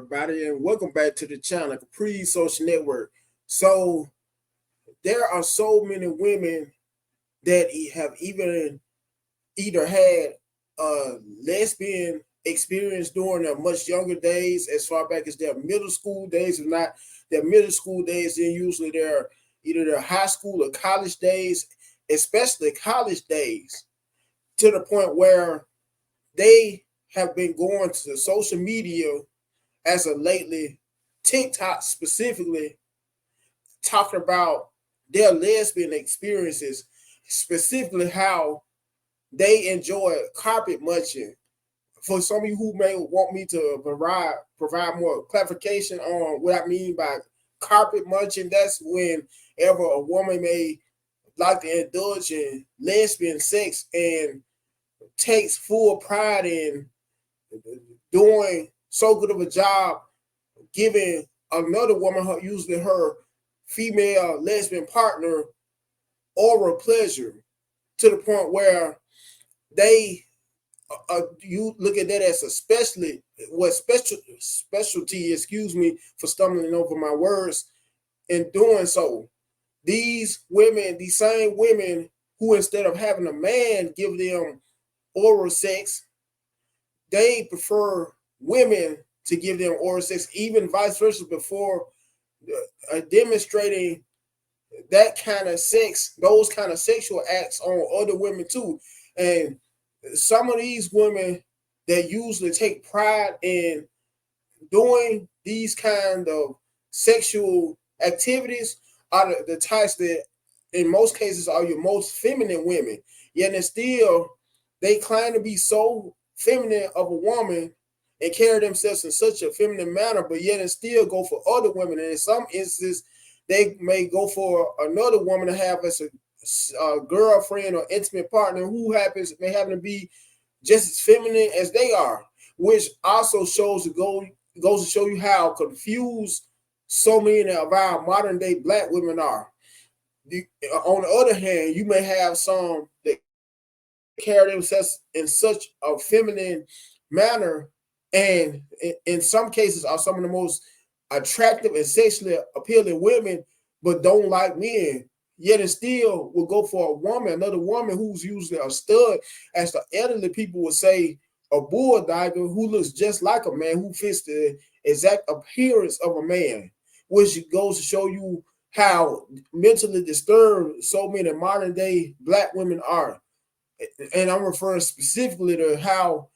everybody, and welcome back to the channel, Capri Social Network. So, there are so many women that have even either had a lesbian experience during their much younger days, as far back as their middle school days, if not their middle school days, then usually their either their high school or college days, especially college days, to the point where they have been going to social media as of lately, TikTok specifically, talking about their lesbian experiences, specifically how they enjoy carpet munching. For some of you who may want me to provide more clarification on what I mean by carpet munching, that's whenever a woman may like to indulge in lesbian sex and takes full pride in doing so good of a job giving another woman, usually her female lesbian partner, oral pleasure, to the point where they you look at that as a specialty, excuse me for stumbling over my words, in doing so. These women, these same women who, instead of having a man give them oral sex, they prefer women to give them oral sex, even vice versa, before demonstrating that kind of sex, those kind of sexual acts on other women too. And some of these women that usually take pride in doing these kind of sexual activities are the types that in most cases are your most feminine women. Yet and still they claim to be so feminine of a woman and carry themselves in such a feminine manner, but yet and still go for other women. And in some instances, they may go for another woman to have as a girlfriend or intimate partner who may happen to be just as feminine as they are, which also goes to show you how confused so many of our modern day Black women are. On the other hand, you may have some that carry themselves in such a feminine manner, and in some cases are some of the most attractive and sexually appealing women, but don't like men. Yet and still will go for a woman, another woman who's usually a stud, as the elderly people would say, a bulldigger who looks just like a man, who fits the exact appearance of a man, which goes to show you how mentally disturbed so many modern day Black women are. And I'm referring specifically to how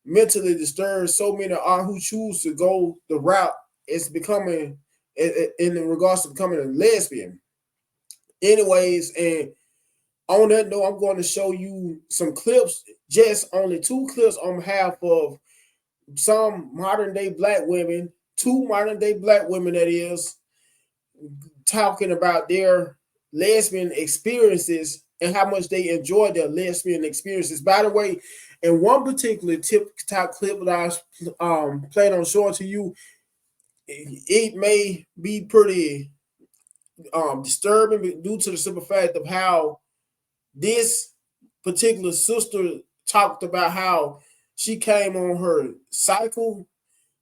mentally disturbed so many are who choose to go the route is becoming, in regards to becoming a lesbian. Anyways, and on that note, I'm going to show you some clips, just only 2 clips on behalf of some modern day Black women, 2 modern day Black women that is, talking about their lesbian experiences and how much they enjoy their lesbian experiences. By the way, in one particular TikTok clip that I plan on showing to you, it may be pretty disturbing due to the simple fact of how this particular sister talked about how she came on her cycle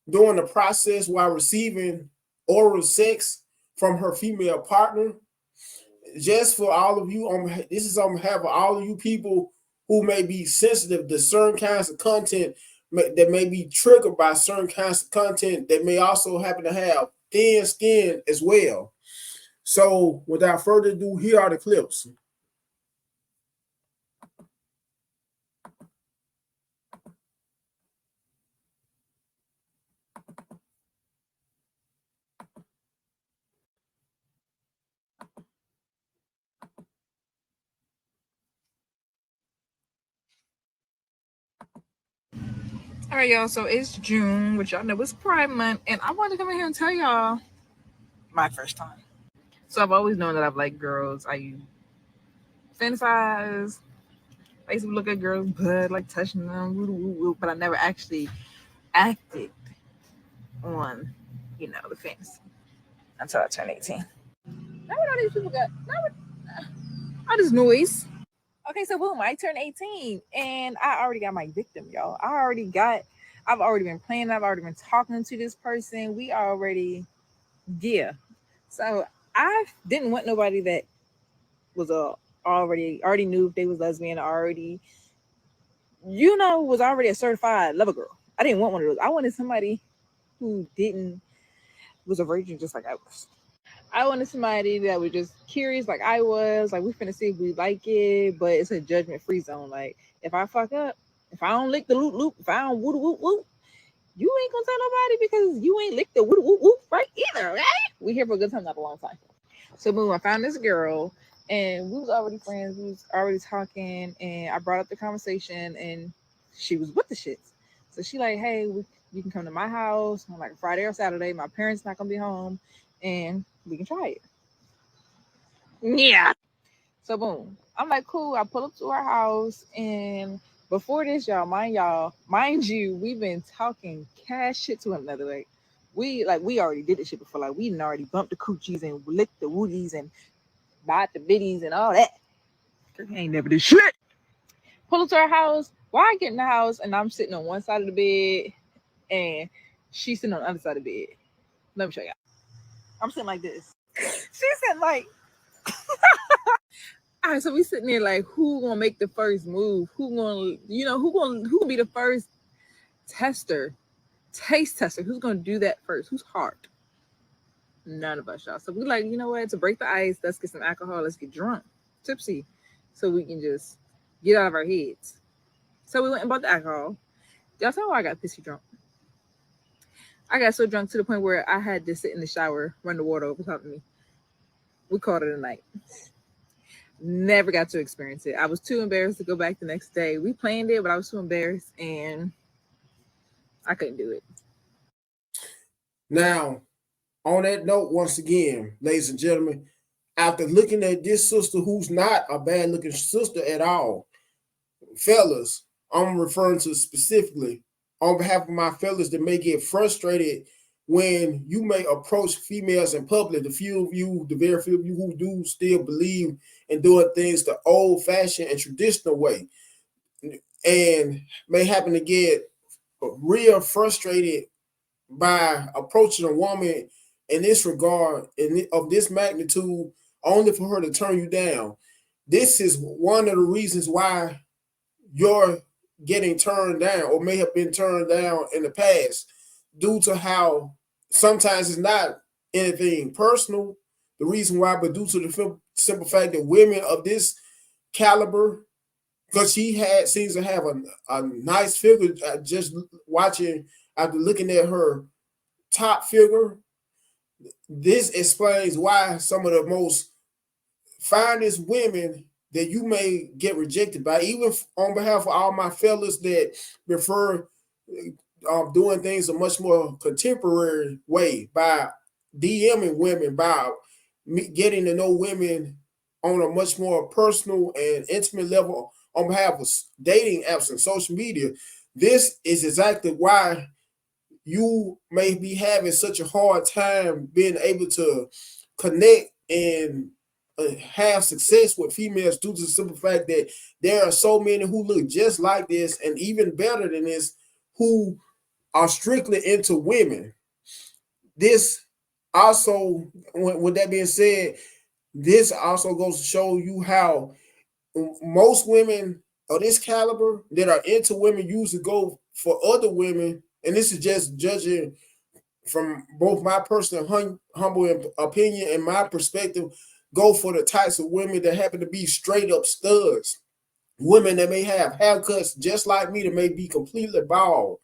during the process while receiving oral sex from her female partner. Just for all of you, this is on behalf of all of you people who may be sensitive to certain kinds of content, that may be triggered by certain kinds of content, that may also happen to have thin skin as well. So without further ado, here are the clips. All right, y'all. So it's June, which y'all know is Pride Month, and I wanted to come in here and tell y'all my first time. So I've always known that I've liked girls. I fantasize. I used to look at girls' butt, like touching them, but I never actually acted on, the fantasy until I turned 18. Now what all these people got? All this noise. Okay, so boom, I turned 18 and I already got my victim, y'all. I already got I've already been planning. I've already been talking to this person. We already, yeah. So I didn't want nobody that was already knew if they was lesbian, already, was already a certified lover girl. I didn't want one of those. I wanted somebody who didn't was a virgin just like I was. I wanted somebody that was just curious like I was. Like we finna see if we like it, but it's a judgment free zone. Like if I fuck up, if I don't lick the loop loop, if I don't woo woo woo, you ain't gonna tell nobody because you ain't licked the woo woo woo right either, right? We here for a good time, not a long time. So boom, I found this girl and we was already friends, we was already talking, and I brought up the conversation and she was with the shits. So she like, hey, you can come to my house on like a Friday or Saturday. My parents not gonna be home and we can try it. Yeah. So boom. I'm like, cool. I pull up to her house and before this, mind you, we've been talking cash shit to one another. Like we already did this shit before. Like we done already bumped the coochies and licked the woodies and bought the biddies and all that. Girl, ain't never did shit. Pull up to her house. Why I get in the house and I'm sitting on one side of the bed and she's sitting on the other side of the bed. Let me show y'all. I'm sitting like this. She's sitting like all right, so we sitting there like who gonna make the first move? Who gonna be the first taste tester? Who's gonna do that first? Who's hard? None of us, y'all. So we like, you know what? To break the ice, let's get some alcohol. Let's get drunk, tipsy, so we can just get out of our heads. So we went and bought the alcohol. Y'all tell me why I got pissy drunk. I got so drunk to the point where I had to sit in the shower, run the water over top of me. We called it a night. Never got to experience it. I was too embarrassed to go back the next day. We planned it, but I was too embarrassed and I couldn't do it. Now, on that note, once again, ladies and gentlemen, after looking at this sister who's not a bad looking sister at all, fellas, I'm referring to specifically on behalf of my fellas that may get frustrated when you may approach females in public. The very few of you who do still believe in doing things the old fashioned and traditional way, and may happen to get real frustrated by approaching a woman in this regard of this magnitude only for her to turn you down. This is one of the reasons why you're getting turned down or may have been turned down in the past, due to how sometimes it's not anything personal, the reason why, but due to the simple fact that women of this caliber, because seems to have a nice figure, just watching after looking at her top figure. This explains why some of the most finest women that you may get rejected by, even on behalf of all my fellas that prefer doing things a much more contemporary way, by DMing women, by getting to know women on a much more personal and intimate level on behalf of dating apps and social media. This is exactly why you may be having such a hard time being able to connect and have success with females, due to the simple fact that there are so many who look just like this and even better than this, who are strictly into women. This also, with that being said, this also goes to show you how most women of this caliber that are into women usually go for other women. And this is just judging from both my personal humble opinion and my perspective, go for the types of women that happen to be straight up studs. Women that may have haircuts just like me, that may be completely bald,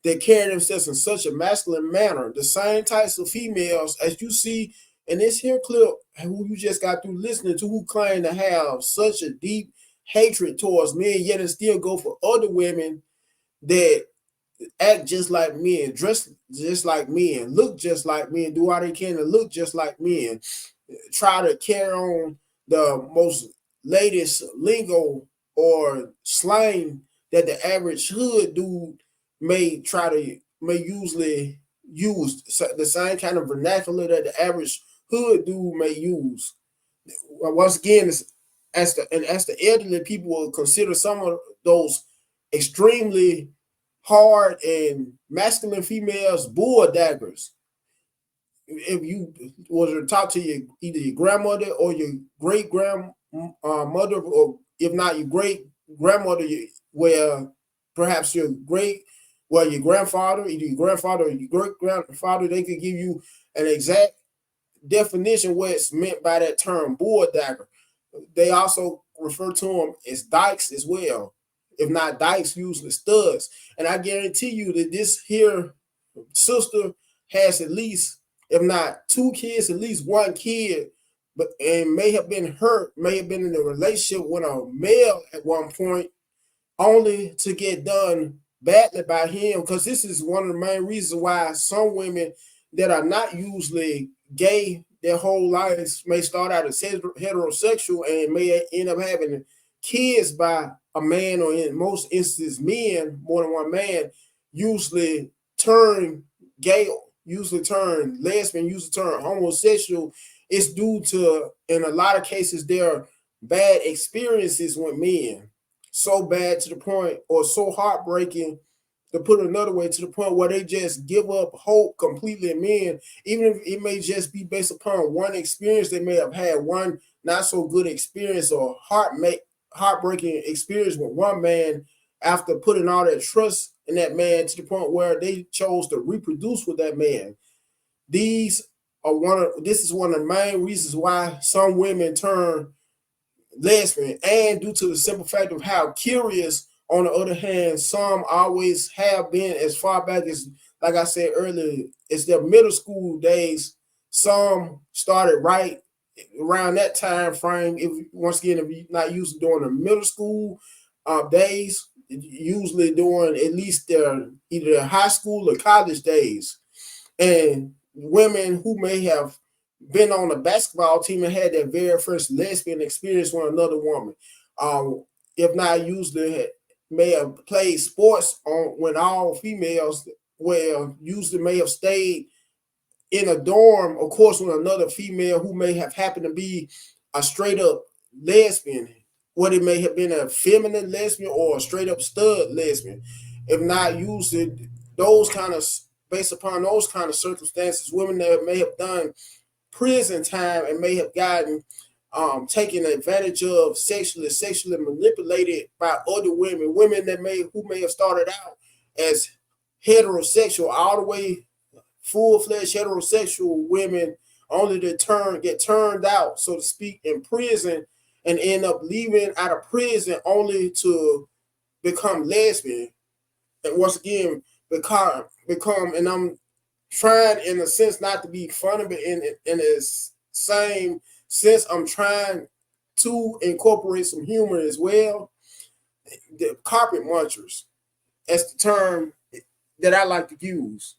that carry themselves in such a masculine manner. The same types of females as you see in this here clip, who you just got through listening to, who claim to have such a deep hatred towards men, yet and still go for other women that act just like men, dress just like men, look just like men, do all they can to look just like men, try to carry on the most latest lingo or slang that the average hood dude may usually use, the same kind of vernacular that the average hood dude may use. Once again, as the elderly people will consider some of those extremely hard and masculine females bull daggers. If you was to talk to your either your grandmother or your great grandmother, or if not your great grandmother, where perhaps your great, well, your grandfather, either your grandfather or your great grandfather, they could give you an exact definition what it's meant by that term bull dagger. They also refer to them as dykes as well. If not dykes, usually studs. And I guarantee you that this here sister has at least, if not two kids, at least one kid, but and may have been hurt, may have been in a relationship with a male at one point, only to get done badly by him. Because this is one of the main reasons why some women that are not usually gay their whole lives may start out as heterosexual and may end up having kids by a man, or in most instances men, more than one man, usually turn gay, usually turn lesbian, usually turn homosexual. It's due to, in a lot of cases, their bad experiences with men. So bad to the point, or so heartbreaking, to put it another way, to the point where they just give up hope completely in men, even if it may just be based upon one experience. They may have had one not so good experience or heartbreaking experience with one man after putting all that trust in that man, to the point where they chose to reproduce with that man. These this is one of the main reasons why some women turn lesbian, and due to the simple fact of how curious, on the other hand, some always have been, as far back as, like I said earlier, it's their middle school days. Some started right around that time frame. If once again, if you're not used to during the middle school days, usually during at least their either their high school or college days. And women who may have been on a basketball team and had their very first lesbian experience with another woman. If not, usually may have played sports on when all females, well, usually may have stayed in a dorm, of course, with another female who may have happened to be a straight up lesbian. What it may have been a feminine lesbian or a straight up stud lesbian. If not, usually those kind of, based upon those kind of circumstances, women that may have done prison time and may have gotten taken advantage of, sexually manipulated by other women that who may have started out as heterosexual, all the way full-fledged heterosexual women, only to get turned out, so to speak, in prison, and end up leaving out of prison only to become lesbian. And once again, become, and I'm trying in a sense not to be funny, but in this same sense, I'm trying to incorporate some humor as well. The carpet munchers, that's the term that I like to use.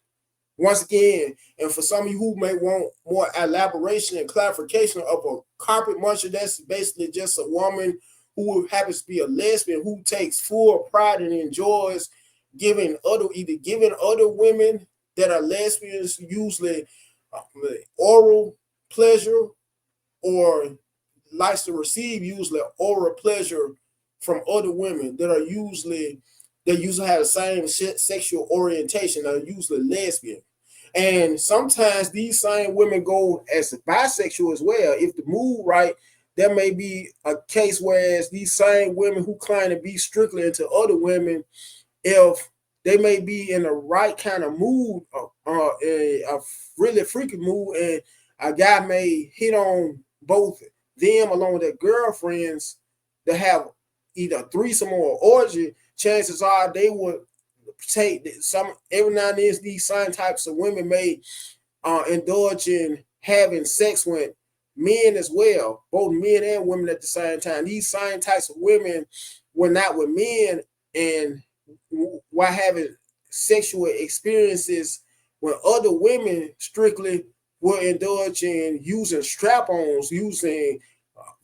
Once again, and for some of you who may want more elaboration and clarification of a carpet muncher, that's basically just a woman who happens to be a lesbian who takes full pride and enjoys giving other women that are lesbians, usually oral pleasure, or likes to receive usually oral pleasure from other women that usually have the same sexual orientation, are usually lesbian. And sometimes these same women go as bisexual as well. If the mood right, there may be a case whereas these same women who claim to be strictly into other women, if they may be in the right kind of mood, a really freaky mood, and a guy may hit on both them along with their girlfriends that have either a threesome or orgy, chances are they would take some, every now and then these same types of women may indulge in having sex with men as well, both men and women at the same time. These same types of women were not with men, and while having sexual experiences with other women, strictly will indulge in using strap-ons, using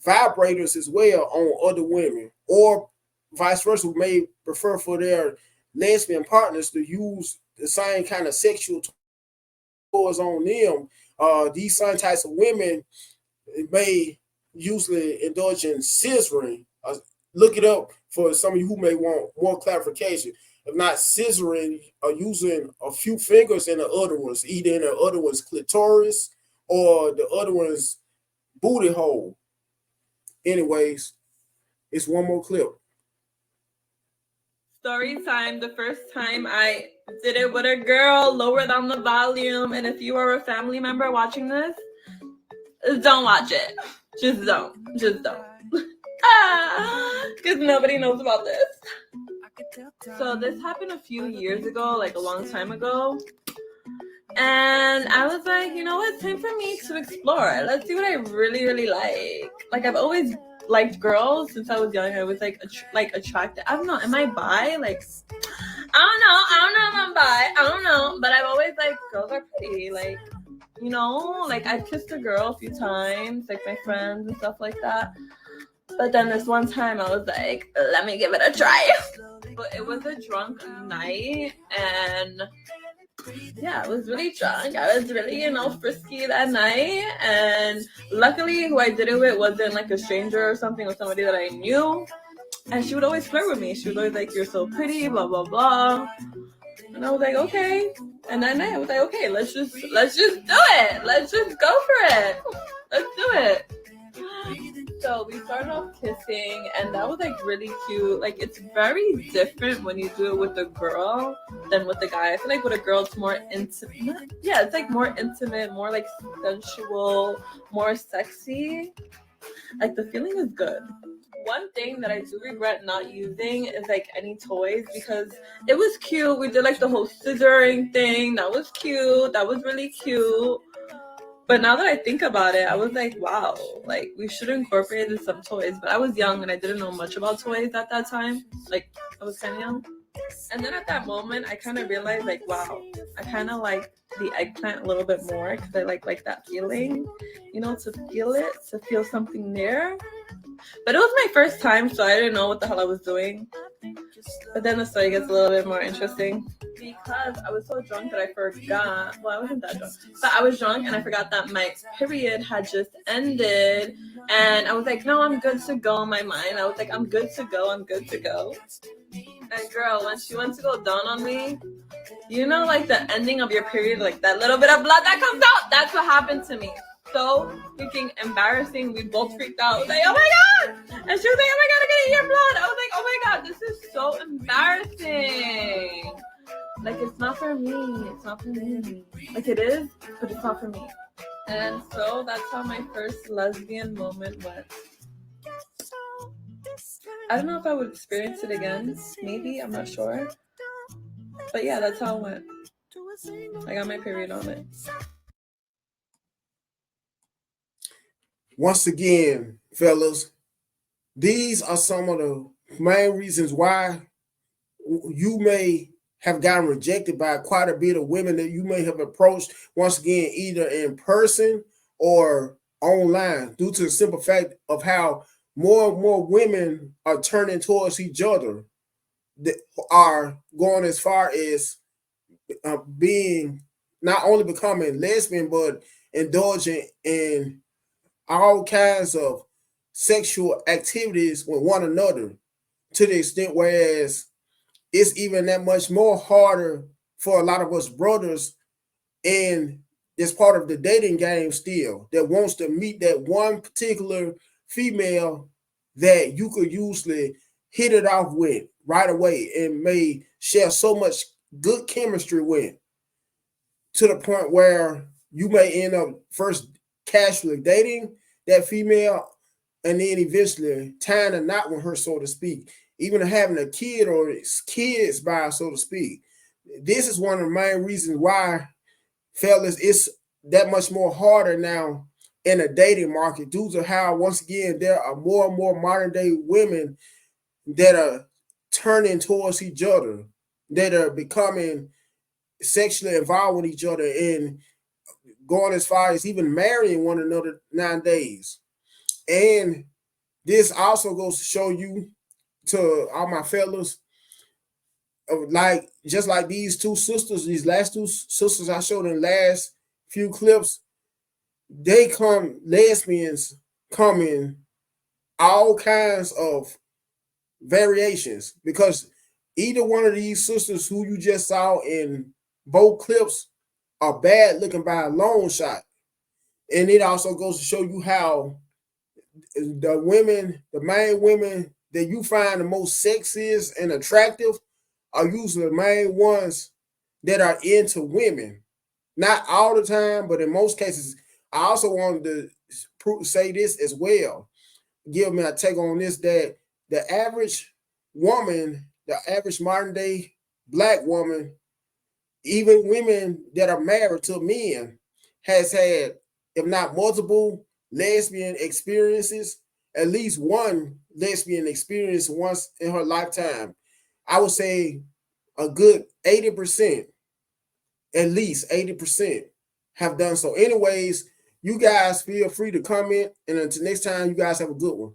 vibrators as well on other women, or vice versa, may prefer for their lesbian partners to use the same kind of sexual toys on them. These same types of women may usually indulge in scissoring. Look it up for some of you who may want more clarification. if not scissoring or using a few fingers in the other one's, either in the other one's clitoris or the other one's booty hole. Anyways, it's one more clip. Story time. The first time I did it with a girl, lower down the volume. And if you are a family member watching this, don't watch it. Just don't. Just don't. Because nobody knows about this. So this happened a few years ago, like a long time ago. And I was like, you know what? It's time for me to explore. Let's see what I really, really like. Like, I've always liked girls since I was young. I was like attracted. I don't know. Am I bi? Like, I don't know if I'm bi. I don't know. But I've always like, girls are pretty. Like, you know, like I kissed a girl a few times, like my friends and stuff like that. But then this one time I was like, let me give it a try. But it was a drunk night, and yeah, I was really drunk. I was really, frisky that night. And luckily who I did it with wasn't like a stranger or something, or somebody that I knew. And she would always flirt with me. She was always like, you're so pretty, blah, blah, blah. And I was like, okay. And that night I was like, okay, let's just do it. Let's just go for it. Let's do it. So we started off kissing, and that was like really cute. Like, it's very different when you do it with a girl than with a guy. I feel like with a girl it's more intimate. Yeah, it's like more intimate, more like sensual, more sexy. Like, the feeling is good. One thing that I do regret not using is like any toys, because it was cute. We did like the whole scissoring thing. That was cute. That was really cute. But now that I think about it, I was like, wow, like we should incorporate some toys. But I was young and I didn't know much about toys at that time. Like, I was kind of young. And then at that moment, I kind of realized, like, wow, I kind of like the eggplant a little bit more, because I like that feeling, to feel it, to feel something there. But it was my first time, so I didn't know what the hell I was doing. But then the story gets a little bit more interesting, because I was so drunk that I forgot. Well, I wasn't that drunk, but I was drunk and I forgot that my period had just ended. And I was like, no, I'm good to go in my mind. I was like, I'm good to go. I'm good to go. And girl, when she went to go down on me, like the ending of your period, like that little bit of blood that comes out, that's what happened to me. So freaking embarrassing. We both freaked out. Like, oh my god! And she was like, oh my god, I gotta eat your blood. I was like, oh my god, this is so embarrassing. Like, it's not for me. It's not for me. Like, it is, but it's not for me. And so that's how my first lesbian moment went. I don't know if I would experience it again. Maybe, I'm not sure. But yeah, that's how it went. I got my period on it. Once again, fellas, these are some of the main reasons why you may have gotten rejected by quite a bit of women that you may have approached, once again, either in person or online, due to the simple fact of how more and more women are turning towards each other, that are going as far as being not only becoming lesbian, but indulging in all kinds of sexual activities with one another, to the extent whereas it's even that much more harder for a lot of us brothers in this part of the dating game still, that wants to meet that one particular female that you could usually hit it off with right away and may share so much good chemistry with, to the point where you may end up first casually dating that female and then eventually tying a knot with her, so to speak, even having a kid or kids by her, so to speak. This is one of the main reasons why, fellas, it's that much more harder now in the dating market, due to how, once again, there are more and more modern day women that are turning towards each other, that are becoming sexually involved with each other and going as far as even marrying one another nowadays. And this also goes to show you, to all my fellas, like just like these two sisters, these last two sisters I showed in the last few clips, lesbians come in all kinds of variations, because either one of these sisters who you just saw in both clips are bad looking by a long shot. And it also goes to show you how the women, the main women that you find the most sexiest and attractive are usually the main ones that are into women. Not all the time, but in most cases. I also wanted to say this as well. Give me a take on this, that the average woman, the average modern day Black woman, even women that are married to men, has had, if not multiple lesbian experiences, at least one lesbian experience once in her lifetime. I would say a good 80%, at least 80%, have done so. Anyways, you guys feel free to comment, and until next time, you guys have a good one.